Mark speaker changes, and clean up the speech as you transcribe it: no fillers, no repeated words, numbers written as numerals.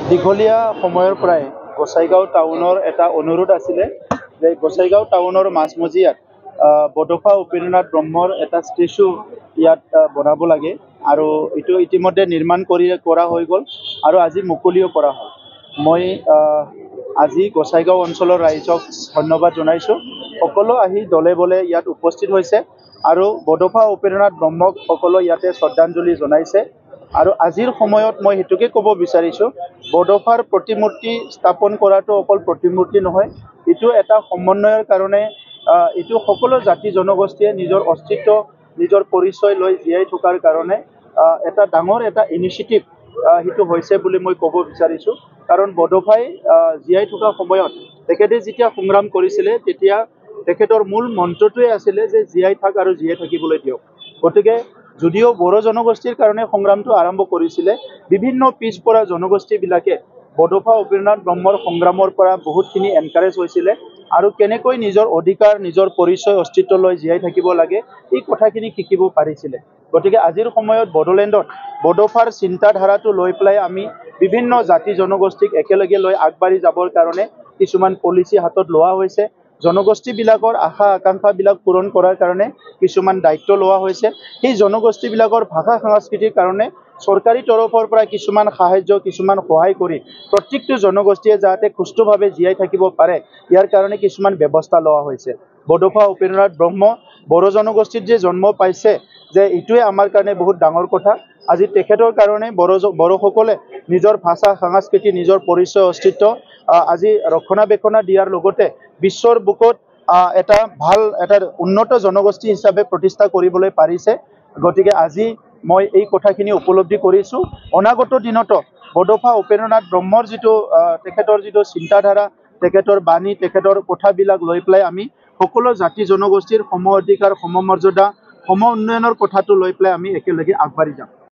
Speaker 1: দীঘলীয়া সময়ৰ পৰাই গোসাইগাঁও টাউনৰ এটা অনুৰোধ আছিলে যে গোসাইগাঁও টাউনৰ মাজমজিয়াত বডফা উপেন্দ্ৰনাথ ব্ৰহ্মৰ এটা ষ্টেচু ইয়াত বনাব লাগে আৰু এইটো ইতিমধ্যে নিৰ্মাণ কৰা হৈ গ'ল আৰু আজি মুকলিও কৰা হ'ল। মই আজি গোসাইগাঁও অঞ্চলৰ ৰাইজক ধন্যবাদ জনাইছোঁ। সকলো আহি দলে বলে ইয়াত উপস্থিত হৈছে আৰু বডফা উপেন্দ্ৰনাথ ব্ৰহ্মক সকলো ইয়াতে শ্ৰদ্ধাঞ্জলি জনাইছে। আৰু আজিৰ সময়ত মই সেইটোকে ক'ব বিচাৰিছোঁ, বডফাৰ প্ৰতিমূৰ্তি স্থাপন কৰাটো অকল প্ৰতিমূৰ্তি নহয়, এইটো এটা সমন্বয়ৰ কাৰণে এইটো সকলো জাতি জনগোষ্ঠীয়ে নিজৰ অস্তিত্ব নিজৰ পৰিচয় লৈ জীয়াই থকাৰ কাৰণে এটা ডাঙৰ এটা ইনিচিয়েটিভ সেইটো হৈছে বুলি মই ক'ব বিচাৰিছোঁ। কাৰণ বডফাই জীয়াই থকা সময়ত তেখেতে যেতিয়া সংগ্ৰাম কৰিছিলে তেতিয়া তেখেতৰ মূল মন্ত্ৰটোৱে আছিলে যে জীয়াই থাক আৰু জীয়াই থাকিবলৈ দিয়ক। গতিকে যদিও বড়ো জনগোষ্ঠীৰ কাৰণে সংগ্ৰামটো আৰম্ভ কৰিছিলে, বিভিন্ন পিছপৰা জনগোষ্ঠীবিলাকে বডফা উপেন্দ্ৰনাথ ব্ৰহ্মৰ সংগ্ৰামৰ পৰা বহুতখিনি এনকাৰেজ হৈছিলে আৰু কেনেকৈ নিজৰ অধিকাৰ নিজৰ পৰিচয় অস্তিত্ব লৈ জীয়াই থাকিব লাগে এই কথাখিনি শিকিব পাৰিছিলে। গতিকে আজিৰ সময়ত বড়োলেণ্ডত বডফাৰ চিন্তাধাৰাটো লৈ পেলাই আমি বিভিন্ন জাতি জনগোষ্ঠীক একেলগে লৈ আগবাঢ়ি যাবৰ কাৰণে কিছুমান পলিচি হাতত লোৱা হৈছে। জনগোষ্ঠীবিলাকৰ আশা আকাংক্ষাবিলাক পূৰণ কৰাৰ কাৰণে কিছুমান দায়িত্ব লোৱা হৈছে। সেই জনগোষ্ঠীবিলাকৰ ভাষা সংস্কৃতিৰ কাৰণে চৰকাৰী তৰফৰ পৰা কিছুমান সাহায্য কিছুমান সহায় কৰি প্ৰত্যেকটো জনগোষ্ঠীয়ে যাতে সুস্থভাৱে জীয়াই থাকিব পাৰে ইয়াৰ কাৰণে কিছুমান ব্যৱস্থা লোৱা হৈছে। বডফা উপেন্দ্ৰনাথ ব্ৰহ্ম বড়ো জনগোষ্ঠীত যে জন্ম পাইছে যে এইটোৱে আমাৰ কাৰণে বহুত ডাঙৰ কথা। আজি তেখেতৰ কাৰণে বড়োসকলে নিজৰ ভাষা সংস্কৃতি নিজৰ পৰিচয় অস্তিত্ব আজি ৰক্ষণাবেক্ষণা দিয়াৰ লগতে বিশ্বৰ বুকুত এটা ভাল এটা উন্নত জনগোষ্ঠী হিচাপে প্ৰতিষ্ঠা কৰিবলৈ পাৰিছে। গতিকে আজি মই এই কথাখিনি উপলব্ধি কৰিছোঁ। অনাগত দিনতো বডফা উপেন্দ্ৰনাথ ব্ৰহ্মৰ যিটো তেখেতৰ যিটো চিন্তাধাৰা তেখেতৰ বাণী তেখেতৰ কথাবিলাক লৈ পেলাই আমি সকলো জাতি জনগোষ্ঠীৰ সম অধিকাৰ সম মৰ্যাদা সম উন্নয়নৰ কথাটো লৈ পেলাই আমি একেলগে আগবাঢ়ি যাম।